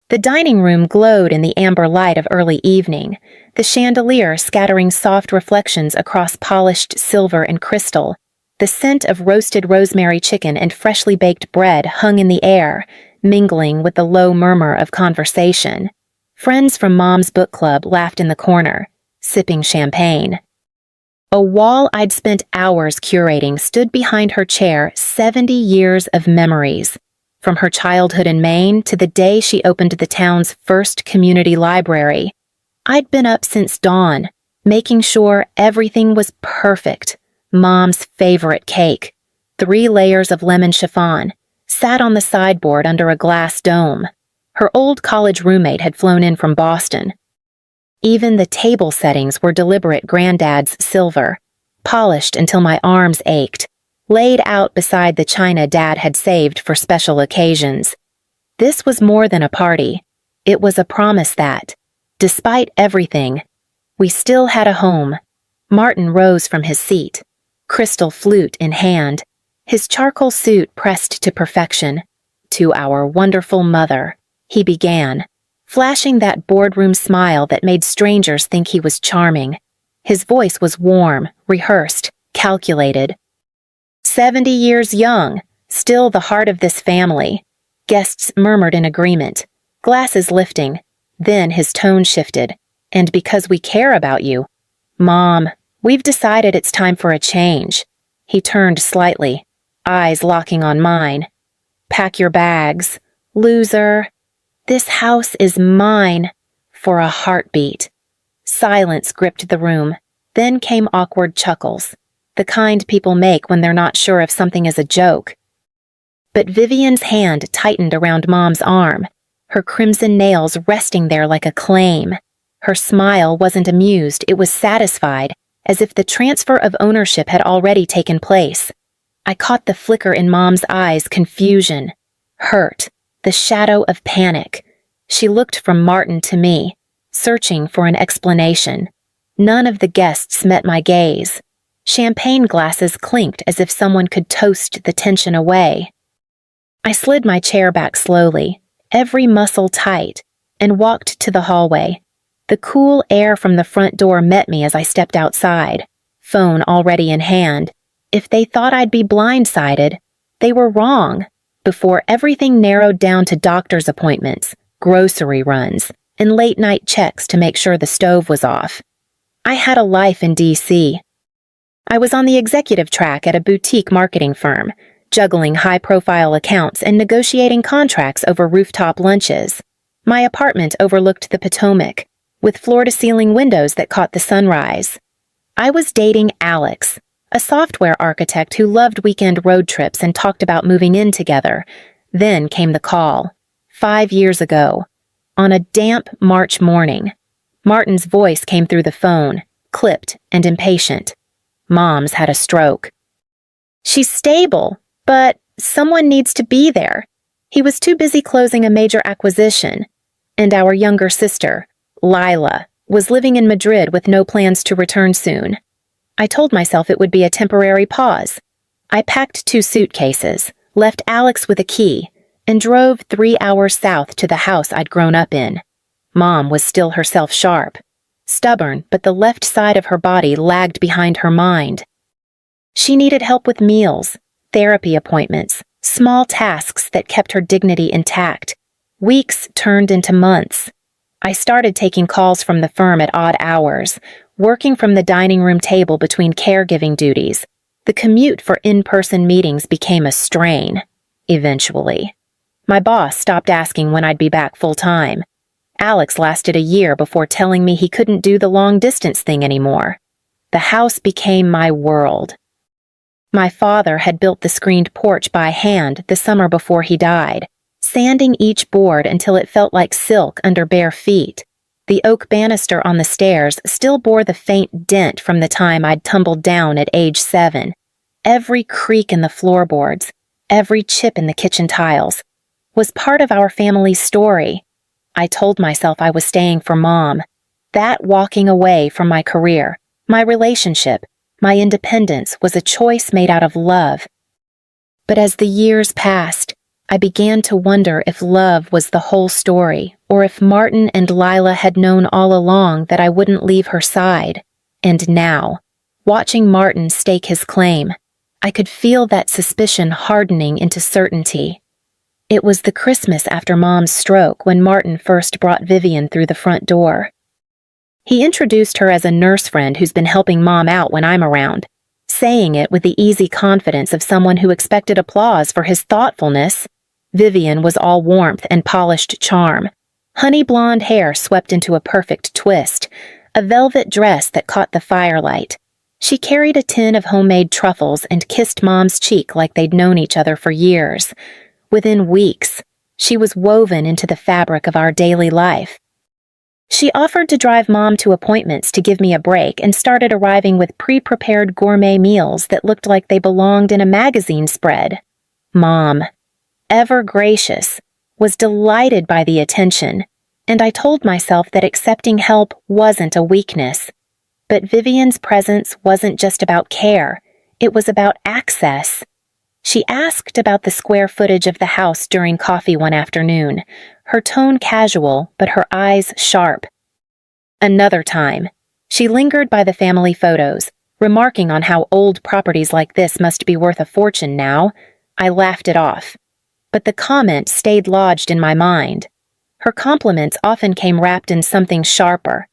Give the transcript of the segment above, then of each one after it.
The dining room glowed in the amber light of early evening, the chandelier scattering soft reflections across polished silver and crystal. The scent of roasted rosemary chicken and freshly baked bread hung in the air, mingling with the low murmur of conversation. Friends from Mom's book club laughed in the corner, sipping champagne. A wall I'd spent hours curating stood behind her chair, 70 years of memories. From her childhood in Maine to the day she opened the town's first community library. I'd been up since dawn, making sure everything was perfect. Mom's favorite cake, 3 layers of lemon chiffon, sat on the sideboard under a glass dome. Her old college roommate had flown in from Boston. Even the table settings were deliberate Granddad's silver, polished until my arms ached, laid out beside the china Dad had saved for special occasions. This was more than a party. It was a promise that, despite everything, we still had a home. Martin rose from his seat, crystal flute in hand, his charcoal suit pressed to perfection. "To our wonderful mother," he began, flashing that boardroom smile that made strangers think he was charming. His voice was warm, rehearsed, calculated. 70 years young, still the heart of this family. Guests murmured in agreement, glasses lifting. Then his tone shifted. "And because we care about you, Mom, we've decided it's time for a change." He turned slightly, eyes locking on mine. "Pack your bags, loser. This house is mine for a heartbeat." Silence gripped the room. Then came awkward chuckles, the kind people make when they're not sure if something is a joke. But Vivian's hand tightened around Mom's arm, her crimson nails resting there like a claim. Her smile wasn't amused, it was satisfied, as if the transfer of ownership had already taken place. I caught the flicker in Mom's eyes, confusion, hurt, the shadow of panic. She looked from Martin to me, searching for an explanation. None of the guests met my gaze. Champagne glasses clinked as if someone could toast the tension away. I slid my chair back slowly, every muscle tight, and walked to the hallway. The cool air from the front door met me as I stepped outside, phone already in hand. If they thought I'd be blindsided, they were wrong. Before everything narrowed down to doctor's appointments, grocery runs, and late-night checks to make sure the stove was off. I had a life in D.C. I was on the executive track at a boutique marketing firm, juggling high-profile accounts and negotiating contracts over rooftop lunches. My apartment overlooked the Potomac, with floor-to-ceiling windows that caught the sunrise. I was dating Alex, a software architect who loved weekend road trips and talked about moving in together. Then came the call. 5 years ago, on a damp March morning. Martin's voice came through the phone, clipped and impatient. "Mom's had a stroke." "She's stable, but someone needs to be there." He was too busy closing a major acquisition. And our younger sister, Lila, was living in Madrid with no plans to return soon. I told myself it would be a temporary pause. I packed 2 suitcases, left Alex with a key, and drove 3 hours south to the house I'd grown up in. Mom was still herself sharp, stubborn, but the left side of her body lagged behind her mind. She needed help with meals, therapy appointments, small tasks that kept her dignity intact. Weeks turned into months. I started taking calls from the firm at odd hours, working from the dining room table between caregiving duties. The commute for in-person meetings became a strain, eventually. My boss stopped asking when I'd be back full-time. Alex lasted a year before telling me he couldn't do the long-distance thing anymore. The house became my world. My father had built the screened porch by hand the summer before he died, sanding each board until it felt like silk under bare feet. The oak banister on the stairs still bore the faint dent from the time I'd tumbled down at age 7. Every creak in the floorboards, every chip in the kitchen tiles, was part of our family's story. I told myself I was staying for Mom. That walking away from my career, my relationship, my independence was a choice made out of love. But as the years passed, I began to wonder if love was the whole story or if Martin and Lila had known all along that I wouldn't leave her side. And now, watching Martin stake his claim, I could feel that suspicion hardening into certainty. It was the Christmas after Mom's stroke when Martin first brought Vivian through the front door. He introduced her as a nurse friend who's been helping Mom out when I'm around, saying it with the easy confidence of someone who expected applause for his thoughtfulness. Vivian was all warmth and polished charm. Honey blonde hair swept into a perfect twist, a velvet dress that caught the firelight. She carried a tin of homemade truffles and kissed Mom's cheek like they'd known each other for years. Within weeks, she was woven into the fabric of our daily life. She offered to drive Mom to appointments to give me a break and started arriving with pre-prepared gourmet meals that looked like they belonged in a magazine spread. Mom, ever gracious, was delighted by the attention, and I told myself that accepting help wasn't a weakness. But Vivian's presence wasn't just about care, it was about access. She asked about the square footage of the house during coffee one afternoon, her tone casual but her eyes sharp. Another time, she lingered by the family photos, remarking on how old properties like this must be worth a fortune now. I laughed it off. But the comment stayed lodged in my mind. Her compliments often came wrapped in something sharper.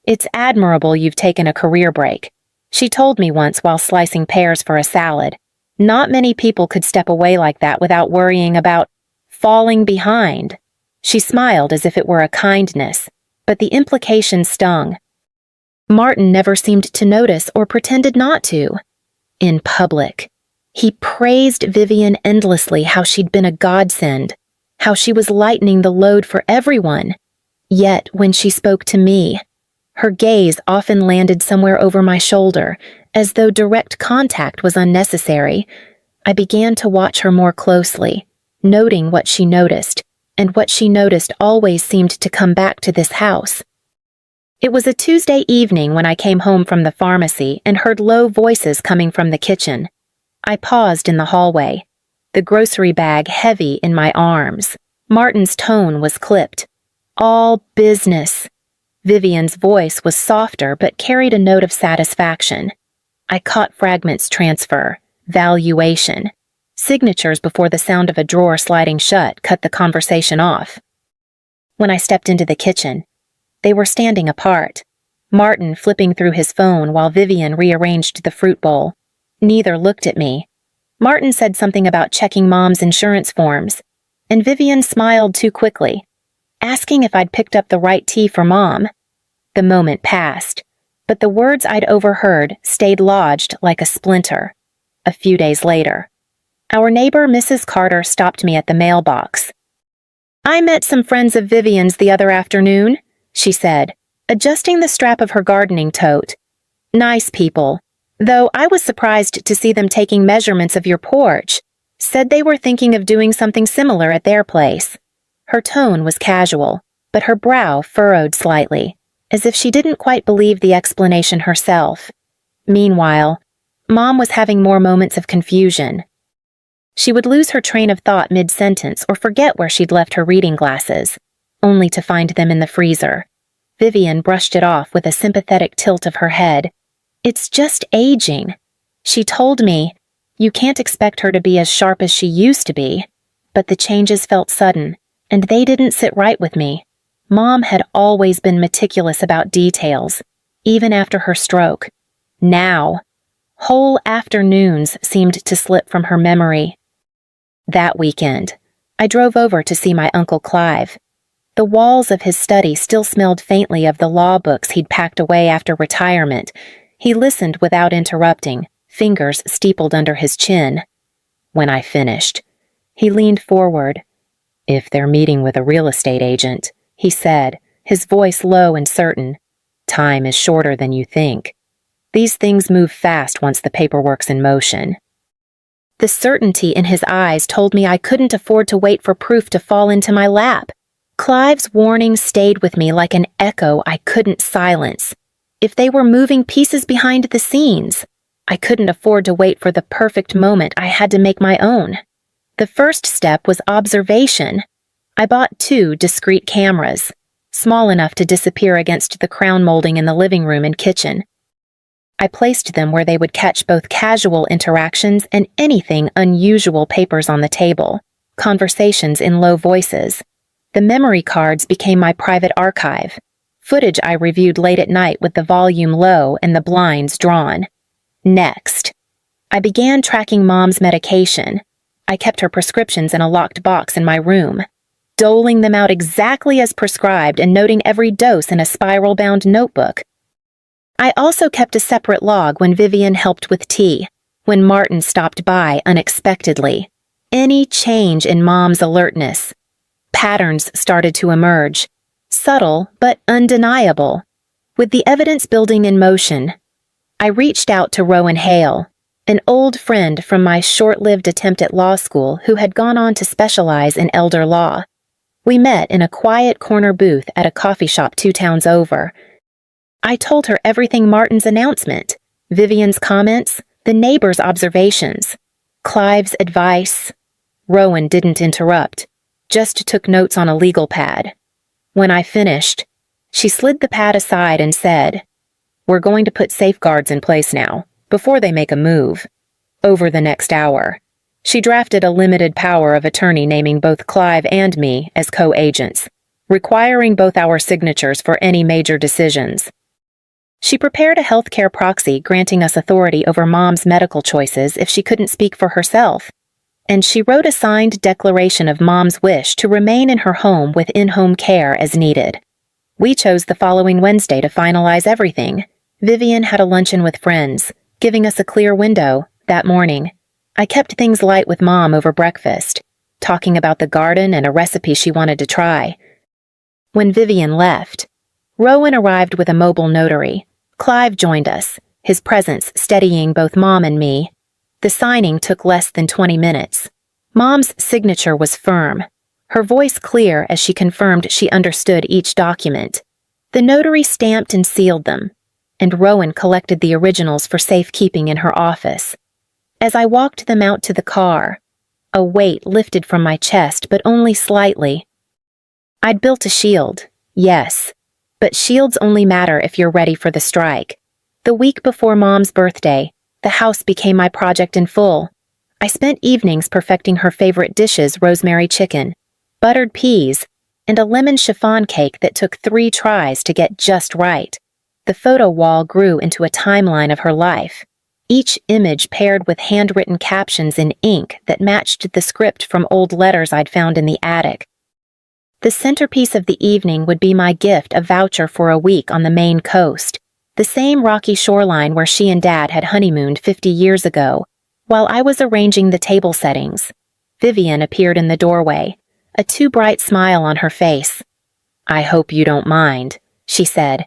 "It's admirable you've taken a career break," she told me once while slicing pears for a salad. Not many people could step away like that without worrying about falling behind. She smiled as if it were a kindness, but the implication stung. Martin never seemed to notice or pretended not to. In public, he praised Vivian endlessly, how she'd been a godsend, how she was lightening the load for everyone. Yet, when she spoke to me, her gaze often landed somewhere over my shoulder, as though direct contact was unnecessary. I began to watch her more closely, noting what she noticed, and what she noticed always seemed to come back to this house. It was a Tuesday evening when I came home from the pharmacy and heard low voices coming from the kitchen. I paused in the hallway, the grocery bag heavy in my arms. Martin's tone was clipped. "All business." Vivian's voice was softer but carried a note of satisfaction. I caught fragments transfer, valuation. Signatures before the sound of a drawer sliding shut cut the conversation off. When I stepped into the kitchen, they were standing apart, Martin flipping through his phone while Vivian rearranged the fruit bowl. Neither looked at me. Martin said something about checking Mom's insurance forms, and Vivian smiled too quickly, asking if I'd picked up the right tea for Mom. The moment passed, but the words I'd overheard stayed lodged like a splinter. A few days later, our neighbor Mrs. Carter stopped me at the mailbox. "I met some friends of Vivian's the other afternoon," she said, adjusting the strap of her gardening tote. "Nice people, though I was surprised to see them taking measurements of your porch. Said they were thinking of doing something similar at their place." Her tone was casual, but her brow furrowed slightly, as if she didn't quite believe the explanation herself. Meanwhile, Mom was having more moments of confusion. She would lose her train of thought mid-sentence or forget where she'd left her reading glasses, only to find them in the freezer. Vivian brushed it off with a sympathetic tilt of her head. "It's just aging." She told me, "You can't expect her to be as sharp as she used to be." But the changes felt sudden, and they didn't sit right with me. Mom had always been meticulous about details, even after her stroke. Now, whole afternoons seemed to slip from her memory. That weekend, I drove over to see my Uncle Clive. The walls of his study still smelled faintly of the law books he'd packed away after retirement. He listened without interrupting, fingers steepled under his chin. When I finished, he leaned forward. "If they're meeting with a real estate agent," he said, his voice low and certain, "time is shorter than you think. These things move fast once the paperwork's in motion." The certainty in his eyes told me I couldn't afford to wait for proof to fall into my lap. Clive's warning stayed with me like an echo I couldn't silence. If they were moving pieces behind the scenes, I couldn't afford to wait for the perfect moment. I had to make my own. The first step was observation. I bought 2 discrete cameras, small enough to disappear against the crown molding in the living room and kitchen. I placed them where they would catch both casual interactions and anything unusual: papers on the table, conversations in low voices. The memory cards became my private archive, footage I reviewed late at night with the volume low and the blinds drawn. Next, I began tracking Mom's medication. I kept her prescriptions in a locked box in my room, doling them out exactly as prescribed and noting every dose in a spiral-bound notebook. I also kept a separate log when Vivian helped with tea, when Martin stopped by unexpectedly. Any change in Mom's alertness. Patterns started to emerge, subtle but undeniable. With the evidence building in motion, I reached out to Rowan Hale, an old friend from my short-lived attempt at law school who had gone on to specialize in elder law. We met in a quiet corner booth at a coffee shop 2 towns over. I told her everything: Martin's announcement, Vivian's comments, the neighbors' observations, Clive's advice. Rowan didn't interrupt, just took notes on a legal pad. When I finished, she slid the pad aside and said, "We're going to put safeguards in place now, before they make a move. Over the next hour." She drafted a limited power of attorney naming both Clive and me as co-agents, requiring both our signatures for any major decisions. She prepared a healthcare proxy granting us authority over Mom's medical choices if she couldn't speak for herself. And she wrote a signed declaration of Mom's wish to remain in her home with in-home care as needed. We chose the following Wednesday to finalize everything. Vivian had a luncheon with friends, giving us a clear window. That morning, I kept things light with Mom over breakfast, talking about the garden and a recipe she wanted to try. When Vivian left, Rowan arrived with a mobile notary. Clive joined us, his presence steadying both Mom and me. The signing took less than 20 minutes. Mom's signature was firm, her voice clear as she confirmed she understood each document. The notary stamped and sealed them, and Rowan collected the originals for safekeeping in her office. As I walked them out to the car, a weight lifted from my chest, but only slightly. I'd built a shield, yes, but shields only matter if you're ready for the strike. The week before Mom's birthday, the house became my project in full. I spent evenings perfecting her favorite dishes: rosemary chicken, buttered peas, and a lemon chiffon cake that took 3 tries to get just right. The photo wall grew into a timeline of her life, each image paired with handwritten captions in ink that matched the script from old letters I'd found in the attic. The centerpiece of the evening would be my gift: a voucher for a week on the Maine coast, the same rocky shoreline where she and Dad had honeymooned 50 years ago. While I was arranging the table settings, Vivian appeared in the doorway, a too bright smile on her face. "I hope you don't mind," she said,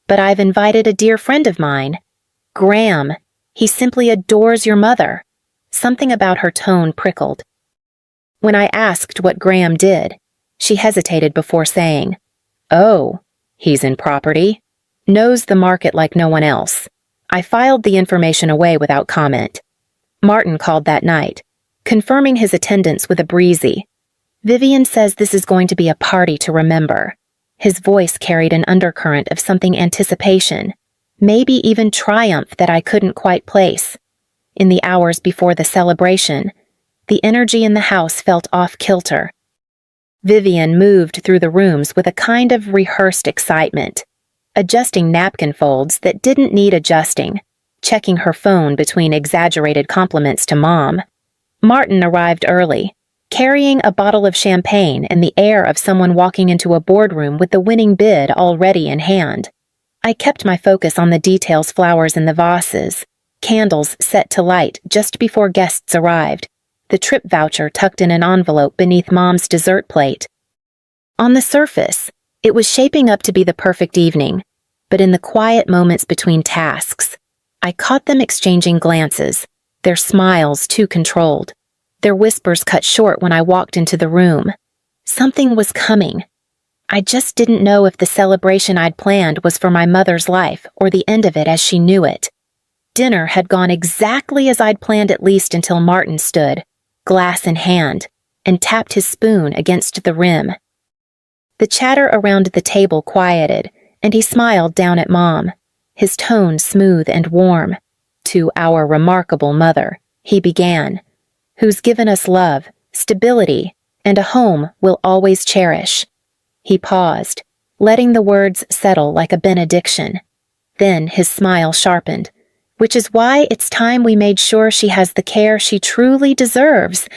"but I've invited a dear friend of mine, Graham. He simply adores your mother." Something about her tone prickled. When I asked what Graham did, she hesitated before saying, "Oh, he's in property. Knows the market like no one else." I filed the information away without comment. Martin called that night, confirming his attendance with a breezy, "Vivian says this is going to be a party to remember." His voice carried an undercurrent of something: anticipation, maybe even triumph that I couldn't quite place. In the hours before the celebration, the energy in the house felt off-kilter. Vivian moved through the rooms with a kind of rehearsed excitement, adjusting napkin folds that didn't need adjusting, checking her phone between exaggerated compliments to Mom. Martin arrived early, carrying a bottle of champagne and the air of someone walking into a boardroom with the winning bid already in hand. I kept my focus on the details: flowers in the vases, candles set to light just before guests arrived, the trip voucher tucked in an envelope beneath Mom's dessert plate. On the surface, it was shaping up to be the perfect evening, but in the quiet moments between tasks, I caught them exchanging glances, their smiles too controlled, their whispers cut short when I walked into the room. Something was coming. I just didn't know if the celebration I'd planned was for my mother's life or the end of it as she knew it. Dinner had gone exactly as I'd planned, at least until Martin stood, glass in hand, and tapped his spoon against the rim. The chatter around the table quieted, and he smiled down at Mom, his tone smooth and warm. "To our remarkable mother," he began, "who's given us love, stability, and a home we'll always cherish." He paused, letting the words settle like a benediction. Then his smile sharpened. "Which is why it's time we made sure she has the care she truly deserves.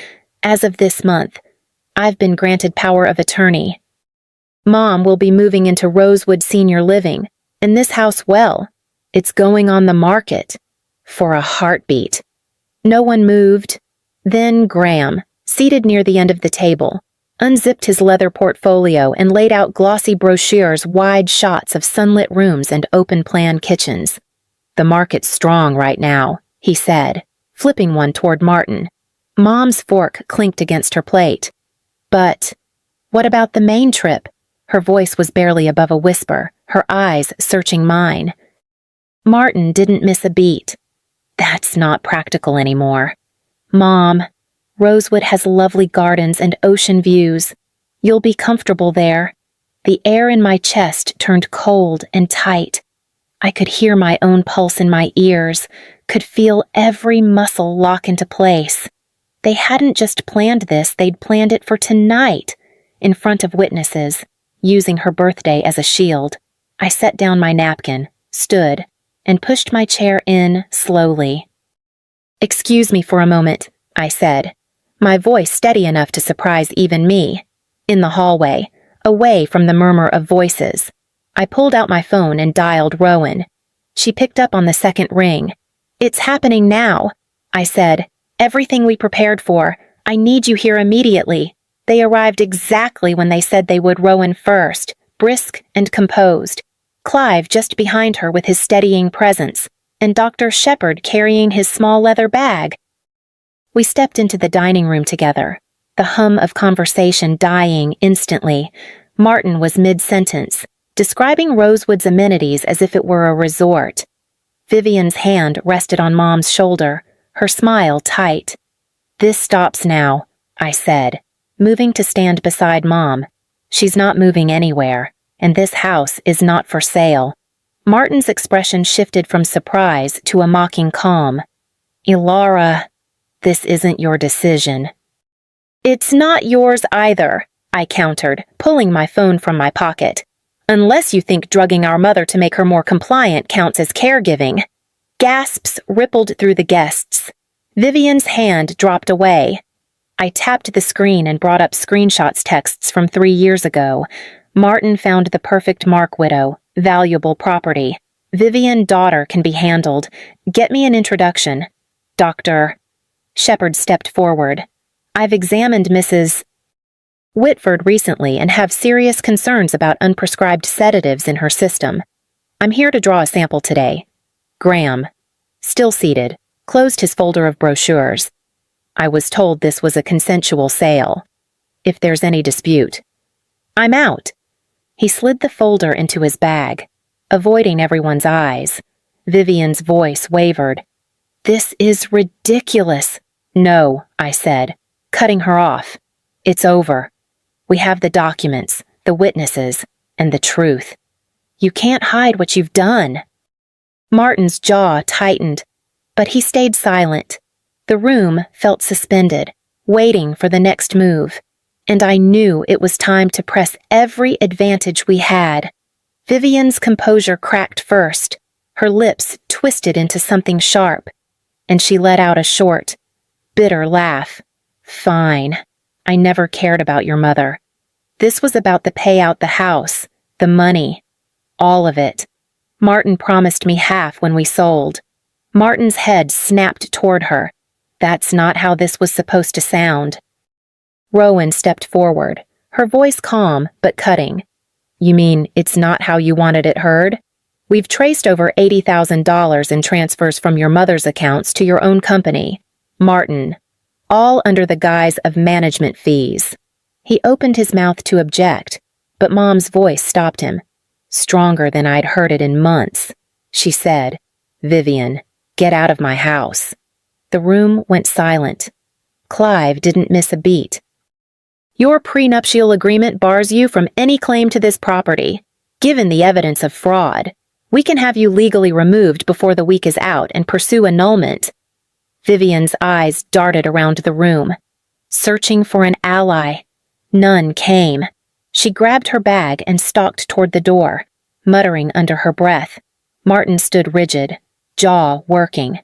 As of this month, I've been granted power of attorney. Mom will be moving into Rosewood Senior Living, and this house, well, it's going on the market. For a heartbeat." No one moved. Then Graham, seated near the end of the table, unzipped his leather portfolio and laid out glossy brochures, wide shots of sunlit rooms and open-plan kitchens. "The market's strong right now," he said, flipping one toward Martin. Mom's fork clinked against her plate. "But what about the Maine trip?" Her voice was barely above a whisper, her eyes searching mine. Martin didn't miss a beat. "That's not practical anymore. Mom, Rosewood has lovely gardens and ocean views. You'll be comfortable there." The air in my chest turned cold and tight. I could hear my own pulse in my ears, could feel every muscle lock into place. They hadn't just planned this, they'd planned it for tonight, in front of witnesses, using her birthday as a shield. I set down my napkin, stood, and pushed my chair in slowly. "Excuse me for a moment," I said, my voice steady enough to surprise even me. In the hallway, away from the murmur of voices, I pulled out my phone and dialed Rowan. She picked up on the second ring. "It's happening now," I said. "Everything we prepared for. I need you here immediately." They arrived exactly when they said they would. Rowan first, brisk and composed. Clive just behind her with his steadying presence, and Dr. Shepard carrying his small leather bag. We stepped into the dining room together, the hum of conversation dying instantly. Martin was mid-sentence, describing Rosewood's amenities as if it were a resort. Vivian's hand rested on Mom's shoulder, her smile tight. "This stops now," I said, moving to stand beside Mom. "She's not moving anywhere, and this house is not for sale." Martin's expression shifted from surprise to a mocking calm. "Ilara, this isn't your decision." "It's not yours either," I countered, pulling my phone from my pocket. "Unless you think drugging our mother to make her more compliant counts as caregiving." Gasps rippled through the guests. Vivian's hand dropped away. I tapped the screen and brought up screenshots texts from 3 years ago. Martin found the perfect mark widow, valuable property. Vivian, daughter, can be handled. Get me an introduction. Dr. Shepard stepped forward. "I've examined Mrs. Whitford recently and have serious concerns about unprescribed sedatives in her system. I'm here to draw a sample today." Graham, still seated, closed his folder of brochures. "I was told this was a consensual sale. If there's any dispute." "I'm out." He slid the folder into his bag, avoiding everyone's eyes. Vivian's voice wavered. "This is ridiculous." "No," I said, cutting her off. "It's over. We have the documents, the witnesses, and the truth. You can't hide what you've done." Martin's jaw tightened, but he stayed silent. The room felt suspended, waiting for the next move, and I knew it was time to press every advantage we had. Vivian's composure cracked first, her lips twisted into something sharp, and she let out a short, bitter laugh. "Fine. I never cared about your mother. This was about the payout, the house, the money, all of it. Martin promised me half when we sold." Martin's head snapped toward her. "That's not how this was supposed to sound." Rowan stepped forward, her voice calm but cutting. "You mean it's not how you wanted it heard? We've traced over $80,000 in transfers from your mother's accounts to your own company, Martin, all under the guise of management fees." He opened his mouth to object, but Mom's voice stopped him. Stronger than I'd heard it in months. She said, "Vivian, get out of my house." The room went silent. Clive didn't miss a beat. Your prenuptial agreement bars you from any claim to this property. Given the evidence of fraud, we can have you legally removed before the week is out and pursue annulment." Vivian's eyes darted around the room, searching for an ally. None came. She grabbed her bag and stalked toward the door, muttering under her breath. Martin stood rigid, jaw working.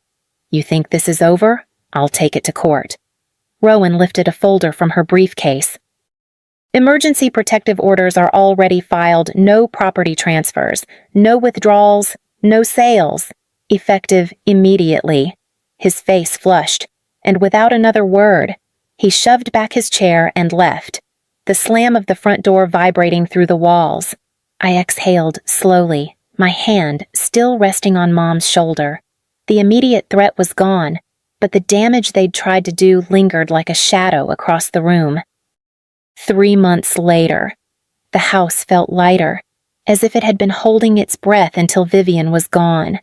"You think this is over? I'll take it to court." Rowan lifted a folder from her briefcase. "Emergency protective orders are already filed. No property transfers, no withdrawals, no sales. Effective immediately." His face flushed, and without another word, he shoved back his chair and left, the slam of the front door vibrating through the walls. I exhaled slowly, my hand still resting on Mom's shoulder. The immediate threat was gone, but the damage they'd tried to do lingered like a shadow across the room. 3 months later, the house felt lighter, as if it had been holding its breath until Vivian was gone.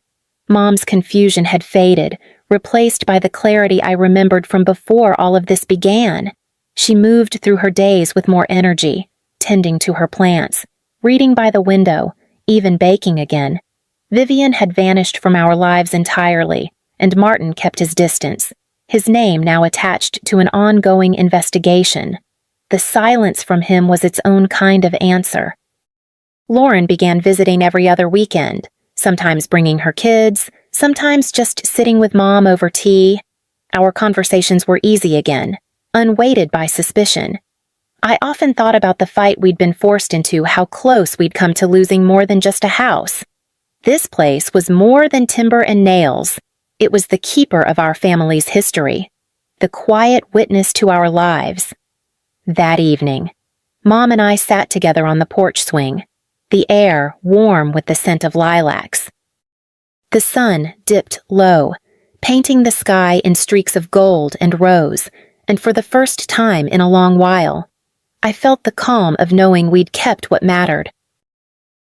Mom's confusion had faded, replaced by the clarity I remembered from before all of this began. She moved through her days with more energy, tending to her plants, reading by the window, even baking again. Vivian had vanished from our lives entirely, and Martin kept his distance, his name now attached to an ongoing investigation. The silence from him was its own kind of answer. Lauren began visiting every other weekend, sometimes bringing her kids, sometimes just sitting with Mom over tea. Our conversations were easy again, unweighted by suspicion. I often thought about the fight we'd been forced into, how close we'd come to losing more than just a house. This place was more than timber and nails. It was the keeper of our family's history, the quiet witness to our lives. That evening, Mom and I sat together on the porch swing, the air warm with the scent of lilacs. The sun dipped low, painting the sky in streaks of gold and rose, and for the first time in a long while, I felt the calm of knowing we'd kept what mattered.